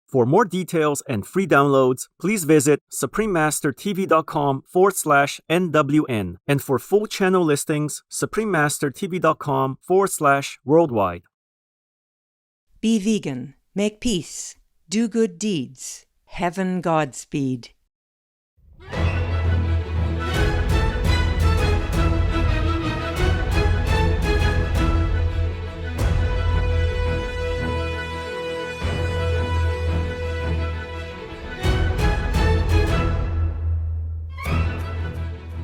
For more details and free downloads, please visit suprememastertv.com/NWN. And for full channel listings, suprememastertv.com/worldwide. Be vegan, make peace, do good deeds. Heaven Godspeed.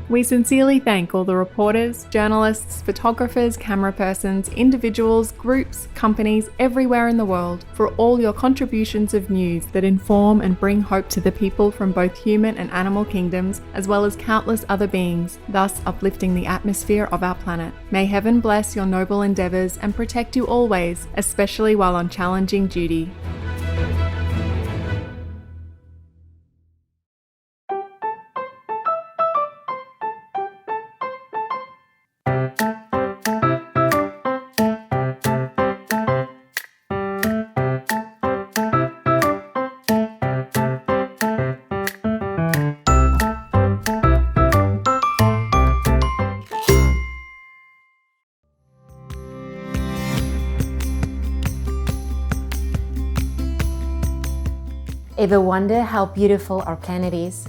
We sincerely thank all the reporters, journalists, photographers, camera persons, individuals, groups, companies everywhere in the world for all your contributions of news that inform and bring hope to the people from both human and animal kingdoms, as well as countless other beings, thus uplifting the atmosphere of our planet. May heaven bless your noble endeavours and protect you always, especially while on challenging duty. Ever wonder how beautiful our planet is?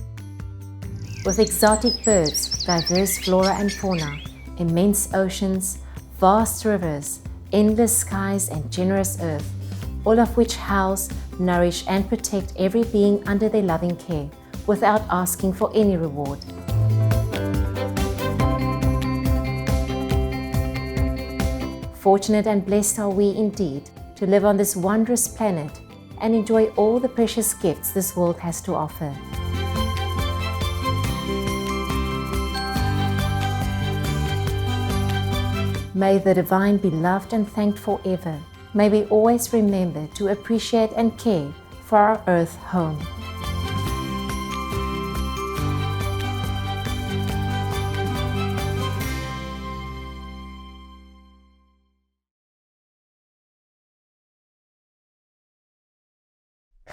With exotic birds, diverse flora and fauna, immense oceans, vast rivers, endless skies and generous earth, all of which house, nourish and protect every being under their loving care, without asking for any reward. Fortunate and blessed are we indeed to live on this wondrous planet and enjoy all the precious gifts this world has to offer. May the divine be loved and thanked forever. May we always remember to appreciate and care for our earth home.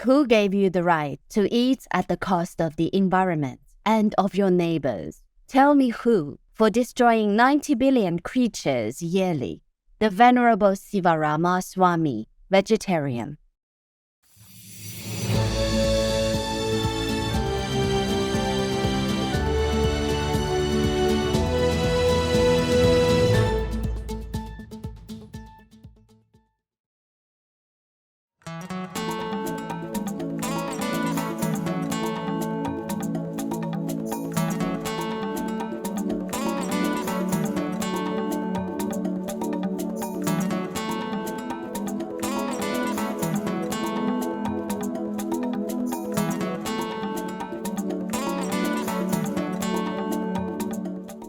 Who gave you the right to eat at the cost of the environment and of your neighbors? Tell me who, for destroying 90 billion creatures yearly. The Venerable Sivarama Swami, vegetarian.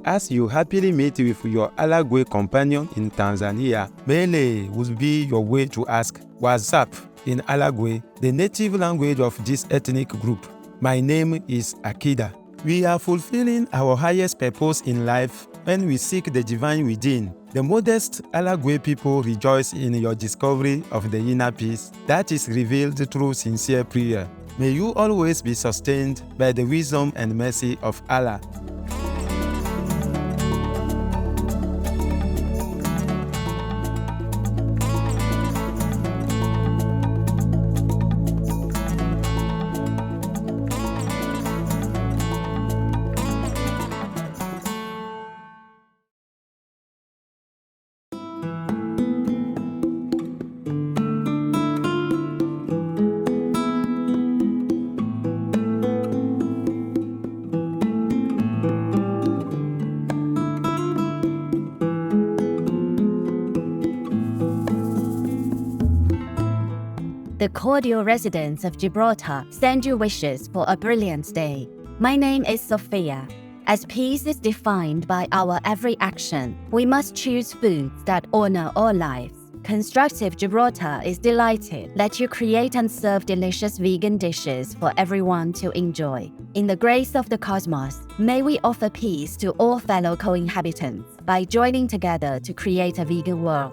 As you happily meet with your Alagwe companion in Tanzania, Mele would be your way to ask, "What's up?" in Alagwe, the native language of this ethnic group. My name is Akida. We are fulfilling our highest purpose in life when we seek the divine within. The modest Alagwe people rejoice in your discovery of the inner peace that is revealed through sincere prayer. May you always be sustained by the wisdom and mercy of Allah. The cordial residents of Gibraltar send you wishes for a brilliant day. My name is Sophia. As peace is defined by our every action, we must choose foods that honor all lives. Constructive Gibraltar is delighted that you create and serve delicious vegan dishes for everyone to enjoy. In the grace of the cosmos, may we offer peace to all fellow co-inhabitants by joining together to create a vegan world.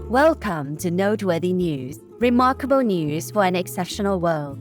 Welcome to Noteworthy News, remarkable news for an exceptional world.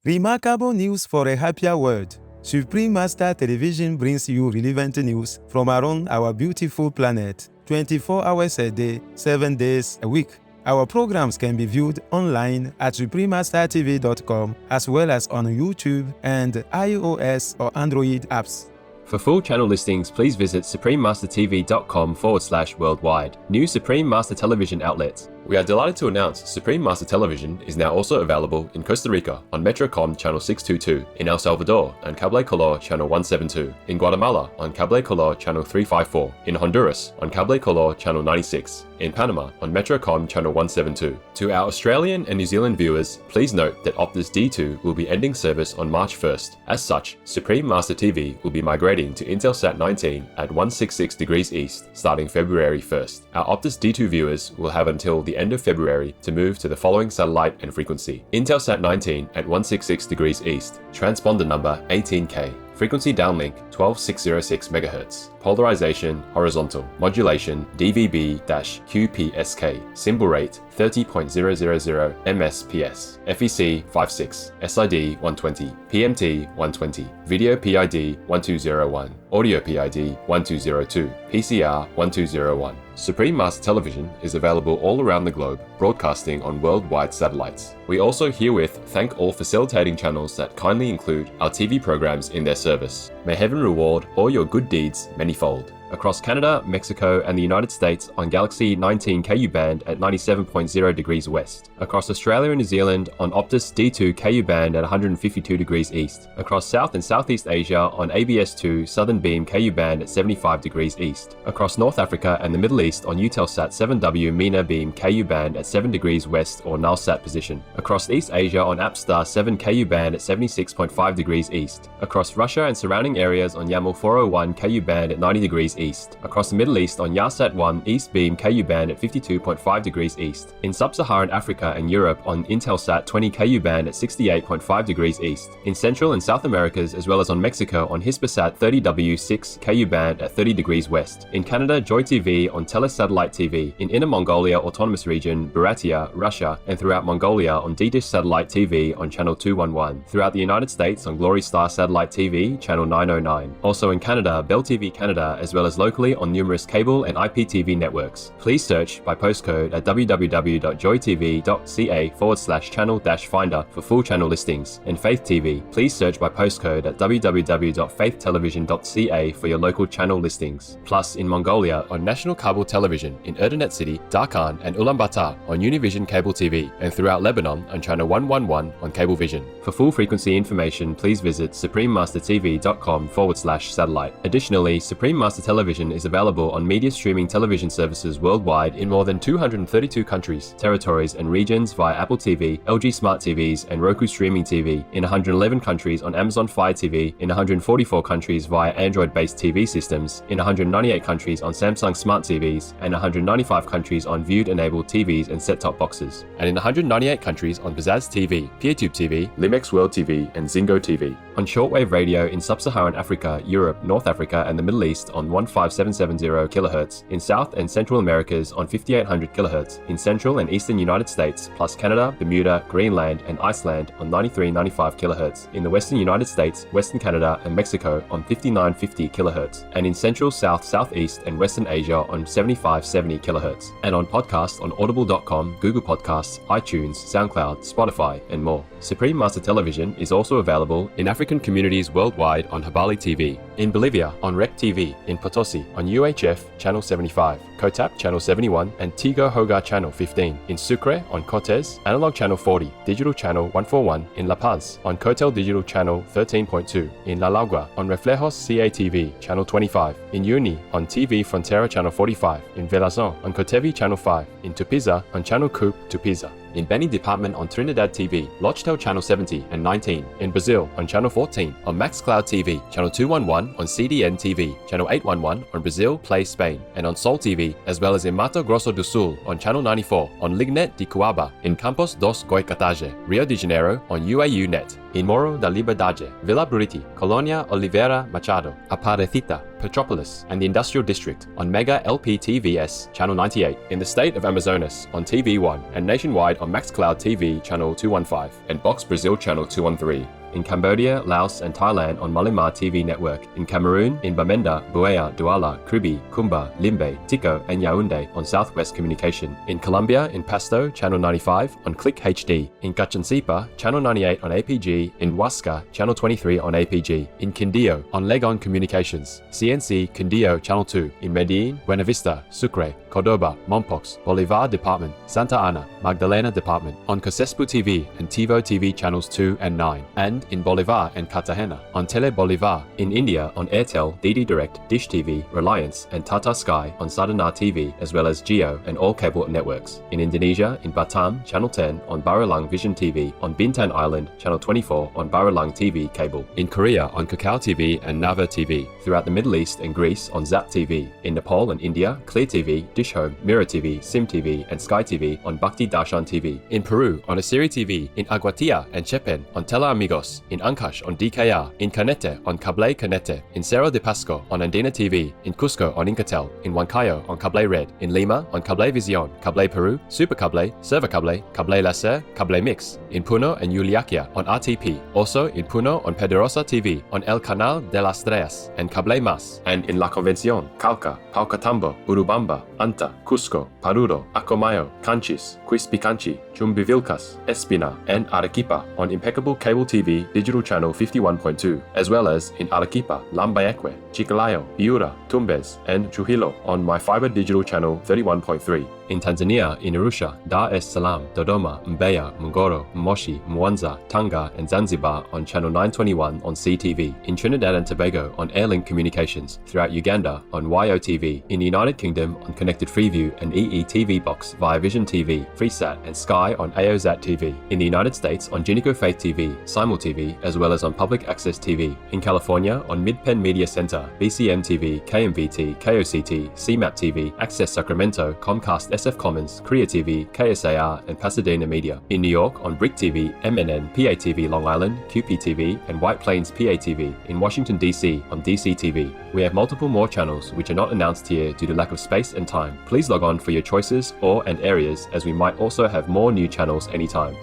Remarkable news for a happier world. Supreme Master Television brings you relevant news from around our beautiful planet, 24 hours a day, 7 days a week. Our programs can be viewed online at suprememastertv.com as well as on YouTube and iOS or Android apps. For full channel listings, please visit suprememastertv.com/worldwide. New Supreme Master Television outlets. We are delighted to announce Supreme Master Television is now also available in Costa Rica on Metrocom Channel 622, in El Salvador on Cable Color Channel 172, in Guatemala on Cable Color Channel 354, in Honduras on Cable Color Channel 96, in Panama on Metrocom Channel 172. To our Australian and New Zealand viewers, please note that Optus D2 will be ending service on March 1st. As such, Supreme Master TV will be migrating to Intelsat 19 at 166 degrees east starting February 1st. Our Optus D2 viewers will have until the end of February to move to the following satellite and frequency. Intelsat 19 at 166 degrees east, transponder number 18K, frequency downlink 12606 MHz, polarization horizontal, modulation DVB-QPSK, symbol rate 30.000 MSPS, FEC 56, SID 120, PMT 120, video PID 1201, audio PID 1202, PCR 1201. Supreme Master Television is available all around the globe, broadcasting on worldwide satellites. We also herewith thank all facilitating channels that kindly include our TV programs in their service. May heaven reward all your good deeds manyfold. Across Canada, Mexico, and the United States on Galaxy 19 KU band at 97.0 degrees west. Across Australia and New Zealand on Optus D2 KU band at 152 degrees east. Across South and Southeast Asia on ABS2 Southern Beam KU band at 75 degrees east. Across North Africa and the Middle East on Eutelsat 7W MENA Beam KU band at 7 degrees west or nullsat position. Across East Asia on APSTAR 7 KU band at 76.5 degrees east. Across Russia and surrounding areas on YAML 401 KU band at 90 degrees east. Across the Middle East on Yahsat 1 East Beam KU band at 52.5 degrees east. In Sub-Saharan Africa and Europe on Intelsat 20 KU band at 68.5 degrees east. In Central and South Americas as well as on Mexico on Hispasat 30W6 KU band at 30 degrees west. In Canada, Joy TV on Telesatellite TV. In Inner Mongolia Autonomous Region, Buryatia, Russia, and throughout Mongolia on D-Dish Satellite TV on Channel 211. Throughout the United States on Glory Star Satellite TV, Channel 909. Also in Canada, Bell TV Canada, as well as locally on numerous cable and IPTV networks. Please search by postcode at www.joytv.ca/channel-finder for full channel listings. And Faith TV, please search by postcode at www.faithtelevision.ca for your local channel listings. Plus in Mongolia on National Cable Television in Erdenet City, Darkhan, and Ulaanbaatar on Univision Cable TV, and throughout Lebanon on Channel 111 on Cablevision. For full frequency information, please visit suprememastertv.com/satellite. Additionally, Supreme Master Television is available on media streaming television services worldwide in more than 232 countries, territories, and regions via Apple TV, LG Smart TVs, and Roku Streaming TV, in 111 countries on Amazon Fire TV, in 144 countries via Android-based TV systems, in 198 countries on Samsung Smart TVs, and 195 countries on viewed-enabled TVs and set-top boxes, and in 198 countries on Pizzazz TV, PeerTube TV, Limex World TV, and Zingo TV. On shortwave radio in Sub-Saharan Africa, Europe, North Africa, and the Middle East on 15770 kHz, in South and Central Americas on 5800 kHz, in Central and Eastern United States, plus Canada, Bermuda, Greenland, and Iceland on 9395 kHz, in the Western United States, Western Canada, and Mexico on 5950 kHz, and in Central, South, Southeast, and Western Asia on 7570 kHz, and on podcast on audible.com, Google Podcasts, iTunes, SoundCloud, Spotify, and more. Supreme Master Television is also available in African communities worldwide on Habali TV, in Bolivia on Rec TV, in Potosi on UHF Channel 75, Kotap Channel 71, and Tigo Hogar Channel 15, in Sucre on Cortez, Analog Channel 40, Digital Channel 141, in La Paz on Cotel Digital Channel 13.2, in La Lagua on Reflejos CATV Channel 25, in Uni on TV Frontera Channel 45, in Velazon on Cotevi Channel 5, in Tupiza on Channel Coupe Tupiza, in Beni Department on Trinidad TV, Lochtel Channel 70 and 19, in Brazil on Channel 14, on MaxCloud TV, Channel 211 on CDN TV, Channel 811 on Brazil Play Spain, and on Sol TV TV, as well as in Mato Grosso do Sul on Channel 94, on Lignet de Cuaba, in Campos dos Goicotage, Rio de Janeiro on UAU Net, in Morro da Liberdade, Villa Buriti, Colonia Oliveira Machado, Aparecida, Petropolis, and the Industrial District on Mega LPTVS Channel 98, in the state of Amazonas on TV1, and nationwide on MaxCloud TV Channel 215, and Box Brazil Channel 213. In Cambodia, Laos, and Thailand on Malimar TV Network, in Cameroon, in Bamenda, Buea, Douala, Kribi, Kumba, Limbe, Tiko, and Yaoundé on Southwest Communication, in Colombia, in Pasto, Channel 95 on Click HD, in Cachansipa, Channel 98 on APG, in Huasca, Channel 23 on APG, in Quindío on Legon Communications, CNC Quindío Channel 2, in Medellin, Buenavista, Sucre, Cordoba, Mompox, Bolivar Department, Santa Ana, Magdalena Department, on Cosespu TV and TiVo TV Channels 2 and 9, and in Bolivar and Cartagena, on Tele Bolivar, in India on Airtel, DD Direct, Dish TV, Reliance, and Tata Sky on Sadana TV, as well as Geo and all cable networks. In Indonesia, in Batam, Channel 10 on Baralang Vision TV, on Bintan Island, Channel 24 on Baralang TV cable. In Korea on Kakao TV and Nava TV. Throughout the Middle East and Greece on Zap TV. In Nepal and India, Clear TV, Dish Home, Mirror TV, Sim TV, and Sky TV on Bhakti Darshan TV. In Peru on Asiri TV. In Aguatia and Chepen on Tele Amigos. In Ancash on DKR. In Canete on Cable Canete. In Cerro de Pasco on Andina TV. In Cusco on Incatel. In Huancayo on Cable Red. In Lima on Cable Vision, Cable Peru, Super Cable, Server Cable, Cable Laser, Cable Mix. In Puno and Yuliaquia on RTP. Also in Puno on Pedrosa TV, on El Canal de las Tres, and Cable Mas. And in La Convención, Calca, Paucatambo, Urubamba, Anta, Cusco, Paruro, Acomayo, Canchis, Quispicanchi, Chumbivilcas, Espina, and Arequipa on Impeccable Cable TV Digital Channel 51.2, as well as in Arequipa, Lambayeque, Chiclayo, Piura, Tumbes, and Trujillo on My Fiber Digital Channel 31.3. In Tanzania, in Arusha, Dar es Salaam, Dodoma, Mbeya, Mngoro, Moshi, Mwanza, Tanga, and Zanzibar on Channel 921 on CTV. In Trinidad and Tobago on Airlink Communications. Throughout Uganda on YOTV. In the United Kingdom on Connected Freeview and EETV Box via Vision TV, Freesat, and Sky on AOZAT TV. In the United States on Jinico Faith TV, Simul TV, as well as on Public Access TV. In California on Midpen Media Center, BCM TV, KMVT, KOCT, CMAP TV, Access Sacramento, Comcast SF Commons, Korea TV, KSAR, and Pasadena Media. In New York on Brick TV, MNN, PATV Long Island, QPTV, and White Plains PATV. In Washington DC on DC TV. We have multiple more channels which are not announced here due to lack of space and time. Please log on for your choices and areas, as we might also have more new channels anytime.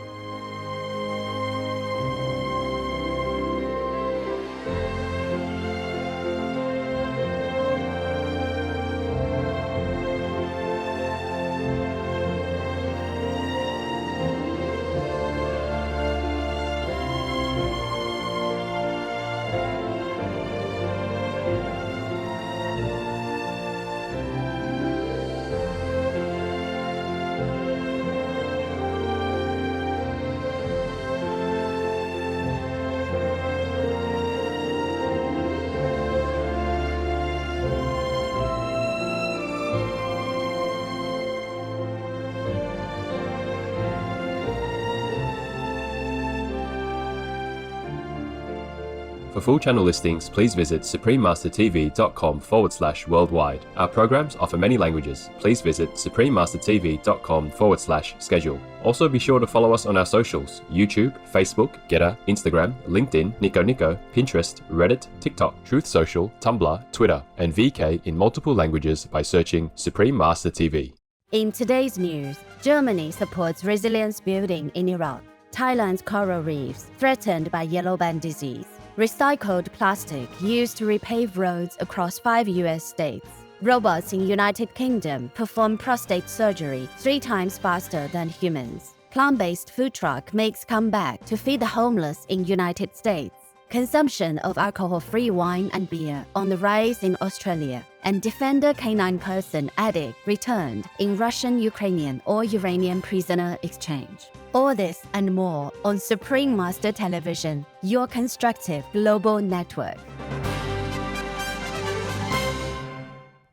For full channel listings, please visit suprememastertv.com/worldwide. Our programs offer many languages. Please visit suprememastertv.com/schedule. Also be sure to follow us on our socials: YouTube, Facebook, Getter, Instagram, LinkedIn, Nico, Pinterest, Reddit, TikTok, Truth Social, Tumblr, Twitter, and VK in multiple languages by searching Supreme Master TV. In today's news, Germany supports resilience building in Iraq. Thailand's coral reefs threatened by yellow band disease. Recycled plastic used to repave roads across 5 US states. Robots in United Kingdom perform prostate surgery 3 times faster than humans. Plant-based food truck makes comeback to feed the homeless in United States. Consumption of alcohol-free wine and beer on the rise in Australia. And Defender canine person addict returned in Russian-Ukrainian or Iranian prisoner exchange. All this and more on Supreme Master Television, your constructive global network.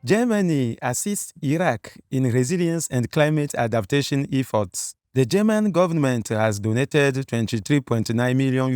Germany assists Iraq in resilience and climate adaptation efforts. The German government has donated $23.9 million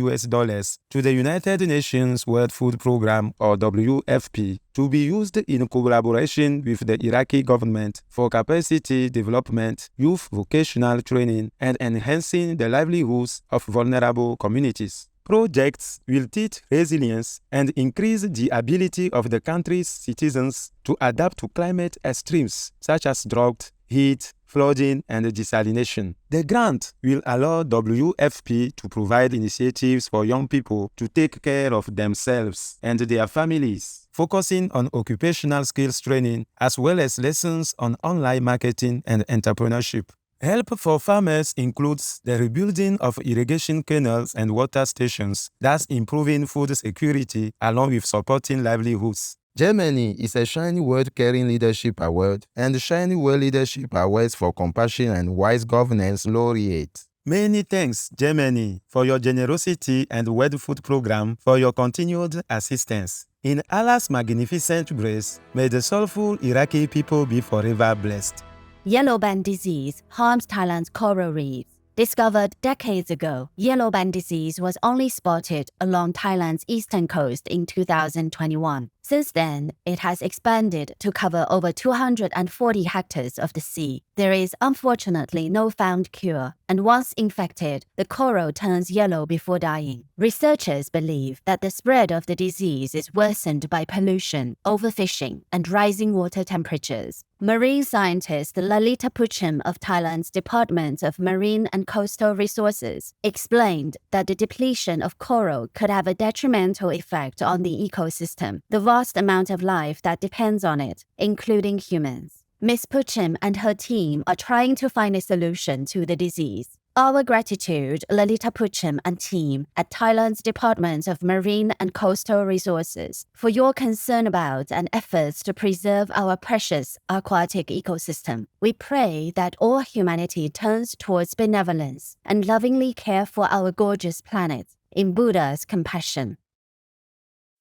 to the United Nations World Food Programme or WFP to be used in collaboration with the Iraqi government for capacity development, youth vocational training, and enhancing the livelihoods of vulnerable communities. Projects will teach resilience and increase the ability of the country's citizens to adapt to climate extremes such as drought, heat, flooding, and desalination. The grant will allow WFP to provide initiatives for young people to take care of themselves and their families, focusing on occupational skills training as well as lessons on online marketing and entrepreneurship. Help for farmers includes the rebuilding of irrigation canals and water stations, thus improving food security along with supporting livelihoods. Germany is a Shiny World Caring Leadership Award and Shiny World Leadership Awards for Compassion and Wise Governance laureate. Many thanks, Germany, for your generosity and World Food Program for your continued assistance. In Allah's magnificent grace, may the soulful Iraqi people be forever blessed. Yellow band disease harms Thailand's coral reefs. Discovered decades ago, yellow band disease was only spotted along Thailand's eastern coast in 2021. Since then, it has expanded to cover over 240 hectares of the sea. There is unfortunately no found cure, and once infected, the coral turns yellow before dying. Researchers believe that the spread of the disease is worsened by pollution, overfishing, and rising water temperatures. Marine scientist Lalita Puchim of Thailand's Department of Marine and Coastal Resources explained that the depletion of coral could have a detrimental effect on the ecosystem, the vast amount of life that depends on it, including humans. Ms. Puchim and her team are trying to find a solution to the disease. Our gratitude, Lalita Puchim and team at Thailand's Department of Marine and Coastal Resources, for your concern about and efforts to preserve our precious aquatic ecosystem. We pray that all humanity turns towards benevolence and lovingly care for our gorgeous planet in Buddha's compassion.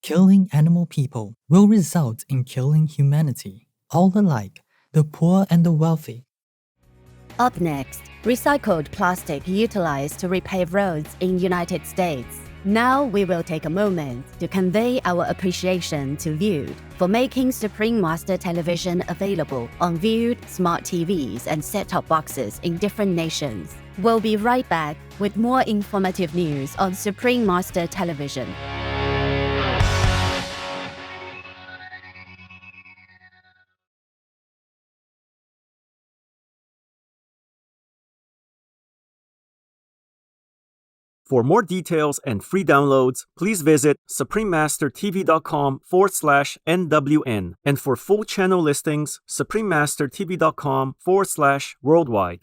Killing animal people will result in killing humanity, all alike, the poor and the wealthy. Up next, recycled plastic utilized to repave roads in United States. Now we will take a moment to convey our appreciation to Viewed for making Supreme Master Television available on Viewed smart TVs and set-top boxes in different nations. We'll be right back with more informative news on Supreme Master Television. For more details and free downloads, please visit suprememastertv.com/NWN. And for full channel listings, suprememastertv.com/worldwide.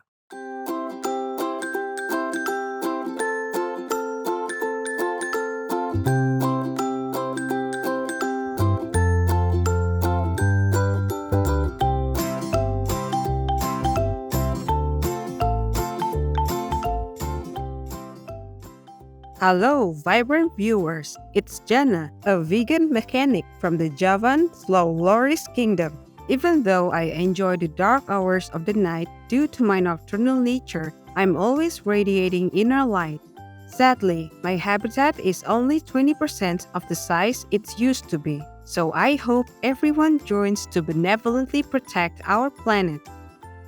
Hello, vibrant viewers. It's Jenna, a vegan mechanic from the Javan Slow-Loris Kingdom. Even though I enjoy the dark hours of the night due to my nocturnal nature, I'm always radiating inner light. Sadly, my habitat is only 20% of the size it used to be, so I hope everyone joins to benevolently protect our planet.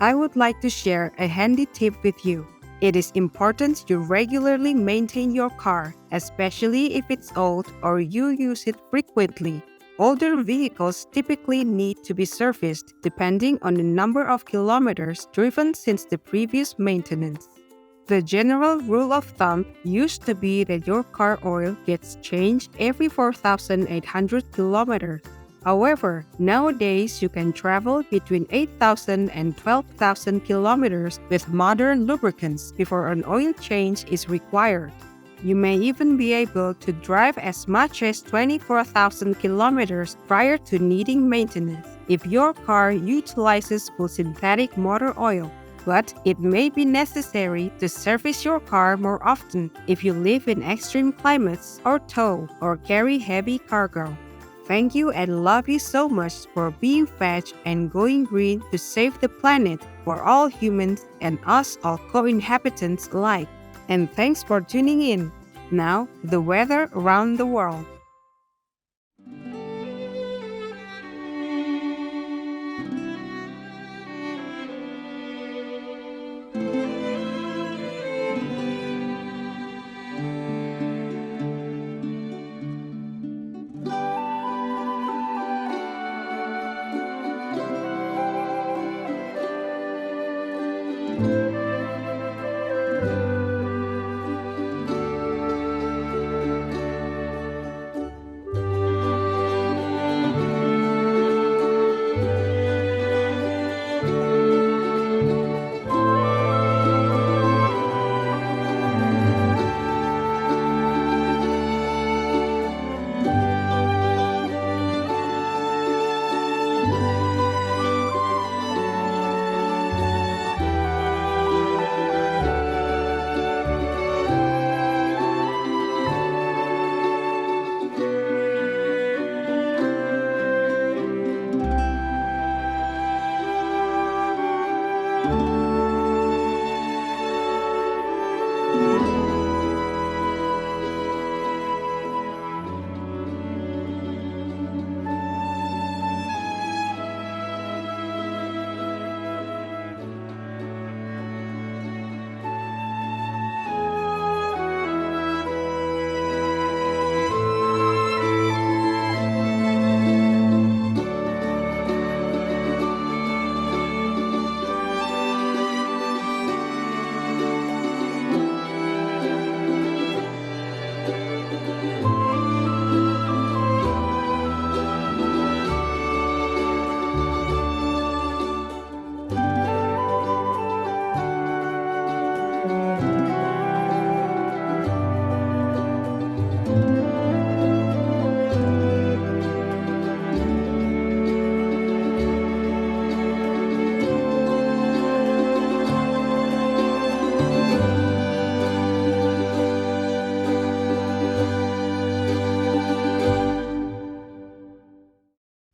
I would like to share a handy tip with you. It is important you regularly maintain your car, especially if it's old or you use it frequently. Older vehicles typically need to be serviced depending on the number of kilometers driven since the previous maintenance. The general rule of thumb used to be that your car oil gets changed every 4,800 kilometers. However, nowadays you can travel between 8,000 and 12,000 kilometers with modern lubricants before an oil change is required. You may even be able to drive as much as 24,000 kilometers prior to needing maintenance if your car utilizes full synthetic motor oil. But it may be necessary to service your car more often if you live in extreme climates or tow or carry heavy cargo. Thank you and love you so much for being fetch and going green to save the planet for all humans and us all co-inhabitants alike. And thanks for tuning in. Now, the weather around the world.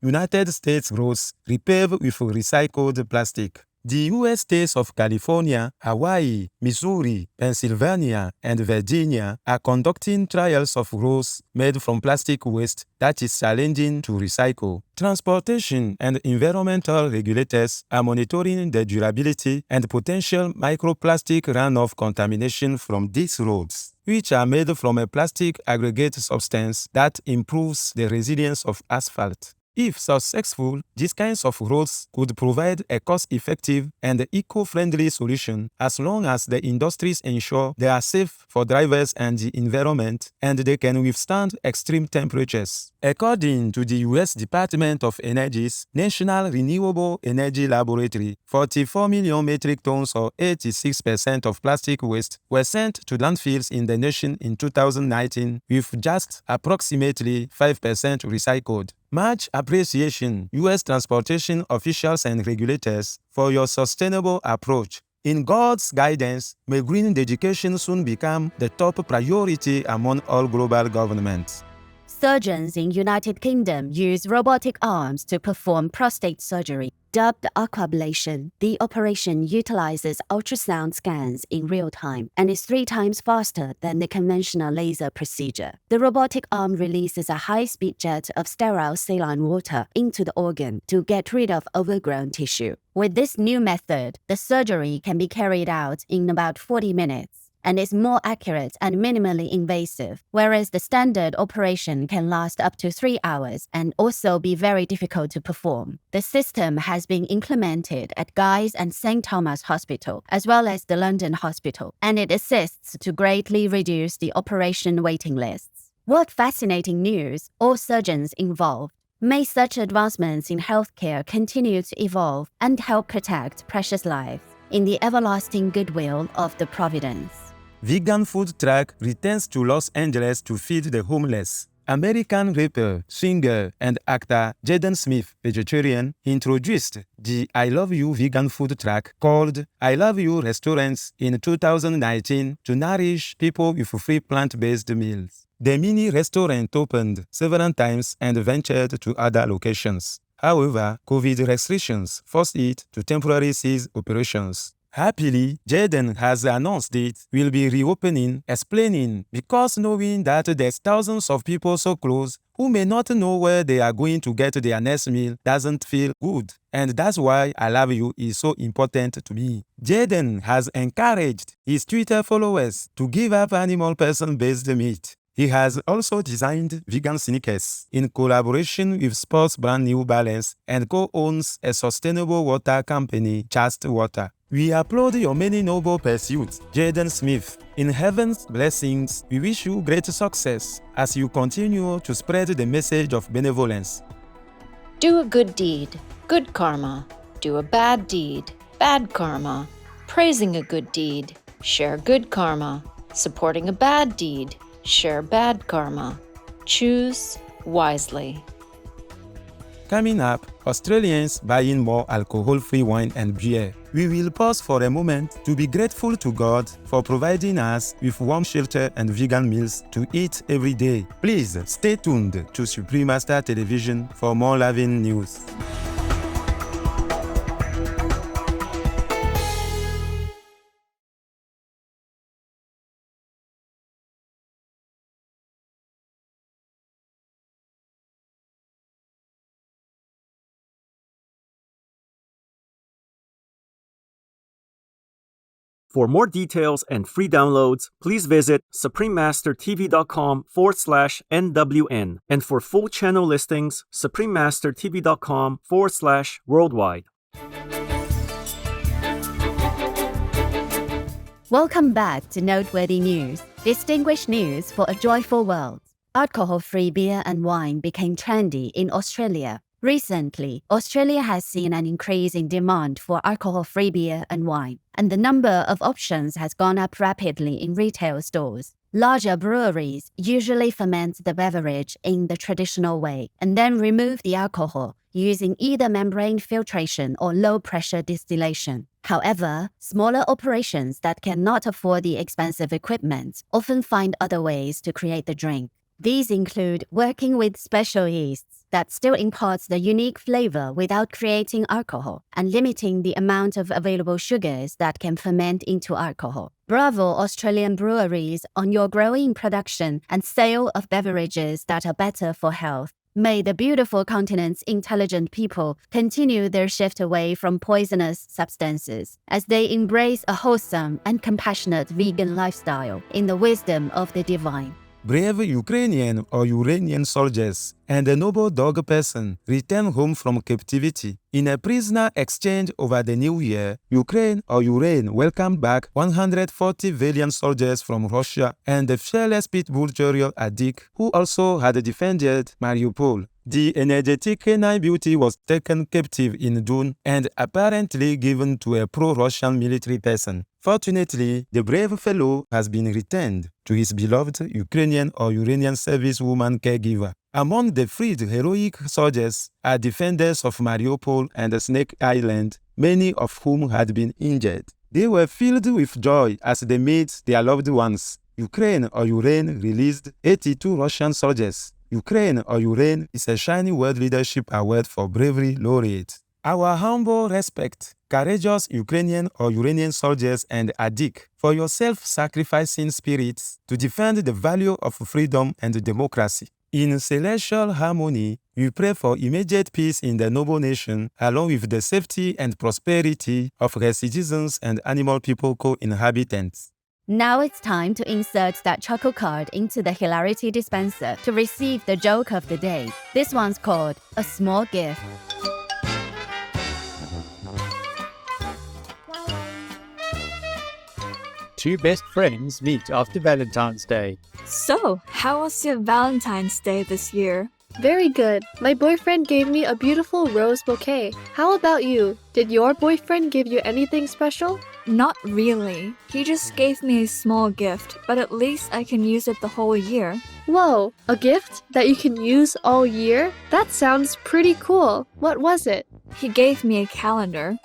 United States roads repaved with recycled plastic. The U.S. states of California, Hawaii, Missouri, Pennsylvania, and Virginia are conducting trials of roads made from plastic waste that is challenging to recycle. Transportation and environmental regulators are monitoring the durability and potential microplastic runoff contamination from these roads, which are made from a plastic aggregate substance that improves the resilience of asphalt. If successful, these kinds of roads could provide a cost-effective and eco-friendly solution as long as the industries ensure they are safe for drivers and the environment, and they can withstand extreme temperatures. According to the U.S. Department of Energy's National Renewable Energy Laboratory, 44 million metric tons or 86% of plastic waste were sent to landfills in the nation in 2019, with just approximately 5% recycled. Much appreciation, U.S. transportation officials and regulators, for your sustainable approach. In God's guidance, may green education soon become the top priority among all global governments. Surgeons in United Kingdom use robotic arms to perform prostate surgery. Dubbed aquablation, the operation utilizes ultrasound scans in real time and is 3 times faster than the conventional laser procedure. The robotic arm releases a high-speed jet of sterile saline water into the organ to get rid of overgrown tissue. With this new method, the surgery can be carried out in about 40 minutes. And is more accurate and minimally invasive, whereas the standard operation can last up to 3 hours and also be very difficult to perform. The system has been implemented at Guy's and St. Thomas Hospital, as well as the London Hospital, and it assists to greatly reduce the operation waiting lists. What fascinating news! All surgeons involved. May such advancements in healthcare continue to evolve and help protect precious lives in the everlasting goodwill of the Providence. Vegan food truck returns to Los Angeles to feed the homeless. American rapper, singer, and actor Jaden Smith, vegetarian, introduced the I Love You vegan food truck called I Love You Restaurants in 2019 to nourish people with free plant-based meals. The mini restaurant opened several times and ventured to other locations. However, COVID restrictions forced it to temporarily cease operations. Happily, Jaden has announced it will be reopening, explaining, because knowing that there's thousands of people so close who may not know where they are going to get their next meal doesn't feel good. And that's why I love you is so important to me. Jaden has encouraged his Twitter followers to give up animal person-based meat. He has also designed vegan sneakers in collaboration with sports brand New Balance and co-owns a sustainable water company, Just Water. We applaud your many noble pursuits, Jaden Smith. In heaven's blessings, we wish you great success as you continue to spread the message of benevolence. Do a good deed, good karma. Do a bad deed, bad karma. Praising a good deed, share good karma. Supporting a bad deed, share bad karma. Choose wisely. Coming up, Australians buying more alcohol-free wine and beer. We will pause for a moment to be grateful to God for providing us with warm shelter and vegan meals to eat every day. Please stay tuned to Supreme Master Television for more loving news. For more details and free downloads, please visit suprememastertv.com/NWN. And for full channel listings, suprememastertv.com/worldwide. Welcome back to Noteworthy News, distinguished news for a joyful world. Alcohol-free beer and wine became trendy in Australia. Recently, Australia has seen an increase in demand for alcohol-free beer and wine, and the number of options has gone up rapidly in retail stores. Larger breweries usually ferment the beverage in the traditional way and then remove the alcohol using either membrane filtration or low-pressure distillation. However, smaller operations that cannot afford the expensive equipment often find other ways to create the drink. These include working with special yeasts that still imparts the unique flavor without creating alcohol and limiting the amount of available sugars that can ferment into alcohol. Bravo, Australian breweries, on your growing production and sale of beverages that are better for health. May the beautiful continent's intelligent people continue their shift away from poisonous substances as they embrace a wholesome and compassionate vegan lifestyle in the wisdom of the divine. Brave Ukrainian or Uranian soldiers and a noble dog person return home from captivity. In a prisoner exchange over the new year, Ukraine or Ukraine welcomed back 140 valiant soldiers from Russia and the fearless pit bull terrier Adik, who also had defended Mariupol. The energetic canine beauty was taken captive in June and apparently given to a pro-Russian military person. Fortunately, the brave fellow has been returned to his beloved Ukrainian or Uranian servicewoman caregiver. Among the freed heroic soldiers are defenders of Mariupol and Snake Island, many of whom had been injured. They were filled with joy as they met their loved ones. Ukraine or Ukraine released 82 Russian soldiers. Ukraine or Ukraine is a shiny world leadership award for bravery laureate. Our humble respect, courageous Ukrainian or Uranian soldiers and Adik, for your self-sacrificing spirits to defend the value of freedom and democracy. In celestial harmony, we pray for immediate peace in the noble nation, along with the safety and prosperity of her citizens and animal people co-inhabitants. Now it's time to insert that chocolate card into the hilarity dispenser to receive the joke of the day. This one's called A Small Gift. Two best friends meet after Valentine's Day. So, how was your Valentine's Day this year? Very good. My boyfriend gave me a beautiful rose bouquet. How about you? Did your boyfriend give you anything special? Not really. He just gave me a small gift, but at least I can use it the whole year. Whoa, a gift that you can use all year? That sounds pretty cool. What was it? He gave me a calendar.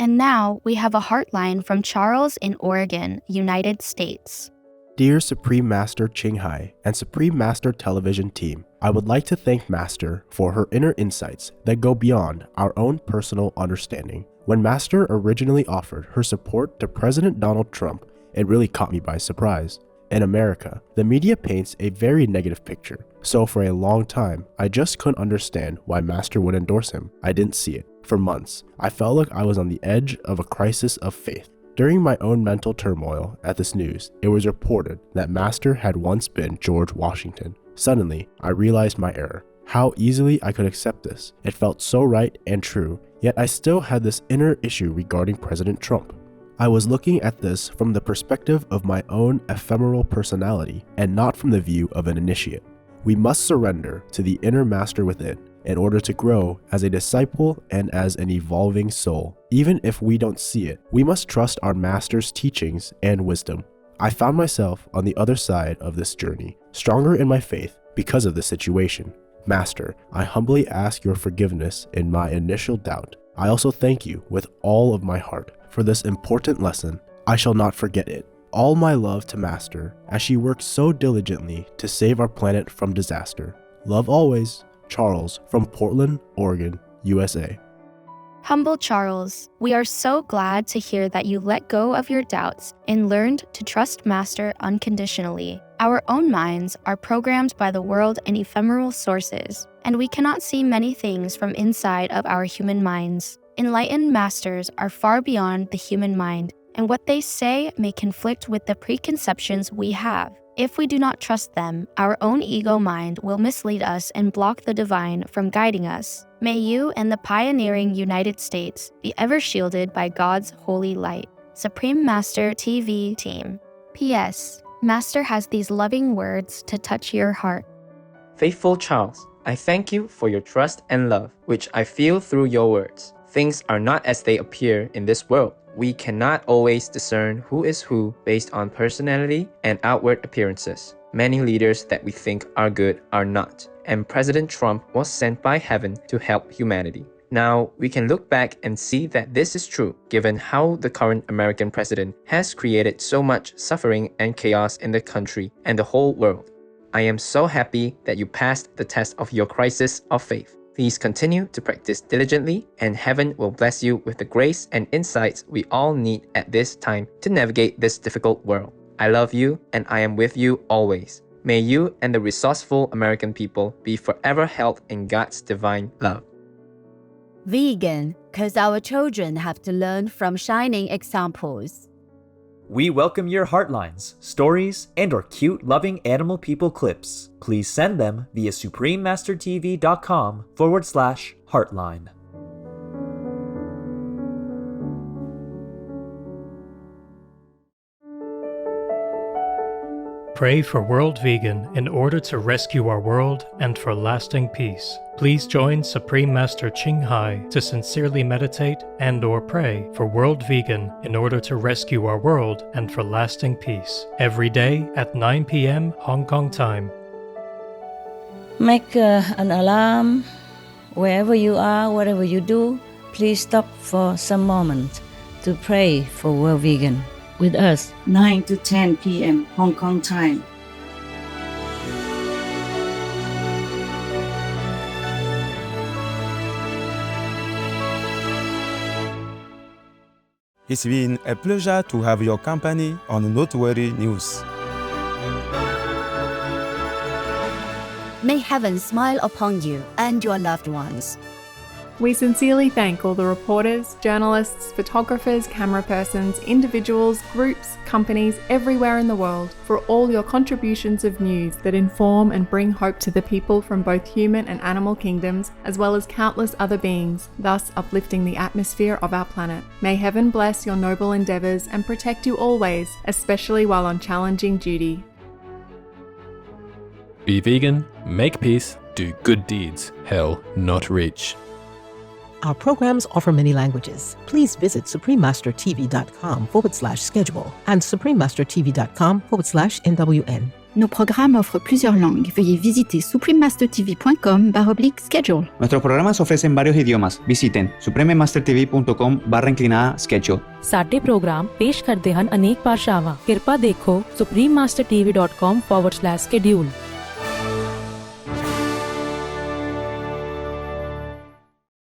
And now we have a heartline from Charles in Oregon, United States. Dear Supreme Master Ching Hai and Supreme Master Television team, I would like to thank Master for her inner insights that go beyond our own personal understanding. When Master originally offered her support to President Donald Trump, it really caught me by surprise. In America, the media paints a very negative picture, so for a long time, I just couldn't understand why Master would endorse him. I didn't see it. For months, I felt like I was on the edge of a crisis of faith. During my own mental turmoil at this news, it was reported that Master had once been George Washington. Suddenly, I realized my error. How easily I could accept this. It felt so right and true, yet I still had this inner issue regarding President Trump. I was looking at this from the perspective of my own ephemeral personality and not from the view of an initiate. We must surrender to the inner master within in order to grow as a disciple and as an evolving soul. Even if we don't see it, we must trust our master's teachings and wisdom. I found myself on the other side of this journey, stronger in my faith because of the situation. Master, I humbly ask your forgiveness in my initial doubt. I also thank you with all of my heart for this important lesson. I shall not forget it. All my love to Master as she works so diligently to save our planet from disaster. Love always, Charles from Portland, Oregon, USA. Humble Charles, we are so glad to hear that you let go of your doubts and learned to trust Master unconditionally. Our own minds are programmed by the world and ephemeral sources, and we cannot see many things from inside of our human minds. Enlightened masters are far beyond the human mind, and what they say may conflict with the preconceptions we have. If we do not trust them, our own ego mind will mislead us and block the divine from guiding us. May you and the pioneering United States be ever shielded by God's holy light. Supreme Master TV Team. P.S. Master has these loving words to touch your heart. Faithful Charles, I thank you for your trust and love, which I feel through your words. Things are not as they appear in this world. We cannot always discern who is who based on personality and outward appearances. Many leaders that we think are good are not, and President Trump was sent by heaven to help humanity. Now, we can look back and see that this is true, given how the current American president has created so much suffering and chaos in the country and the whole world. I am so happy that you passed the test of your crisis of faith. Please continue to practice diligently, and heaven will bless you with the grace and insights we all need at this time to navigate this difficult world. I love you, and I am with you always. May you and the resourceful American people be forever held in God's divine love. Vegan, because our children have to learn from shining examples. We welcome your heartlines, stories, and or cute loving animal people clips. Please send them via suprememastertv.com/heartline. Pray for World Vegan in order to rescue our world and for lasting peace. Please join Supreme Master Ching Hai to sincerely meditate and or pray for World Vegan in order to rescue our world and for lasting peace. Every day at 9 p.m. Hong Kong time. Make an alarm. Wherever you are, whatever you do, please stop for some moment to pray for World Vegan. With us, 9 to 10 p.m. Hong Kong time. It's been a pleasure to have your company on Noteworthy News. May heaven smile upon you and your loved ones. We sincerely thank all the reporters, journalists, photographers, camera persons, individuals, groups, companies everywhere in the world for all your contributions of news that inform and bring hope to the people from both human and animal kingdoms, as well as countless other beings, thus uplifting the atmosphere of our planet. May heaven bless your noble endeavors and protect you always, especially while on challenging duty. Be vegan, make peace, do good deeds, hell not reach. Our programs offer many languages. Please visit suprememastertv.com/schedule and suprememastertv.com/NWN. Nos programmes offrent plusieurs langues. Veuillez visiter suprememastertv.com/schedule. Nuestros programas ofrecen varios idiomas. Visiten suprememastertv.com/schedule. ਸਾਡੇ programme ਪੇਸ਼ ਕਰਦੇ ਹਨ ਅਨੇਕ ਭਾਸ਼ਾਵਾਂ। ਕਿਰਪਾ ਦੇਖੋ suprememastertv.com/schedule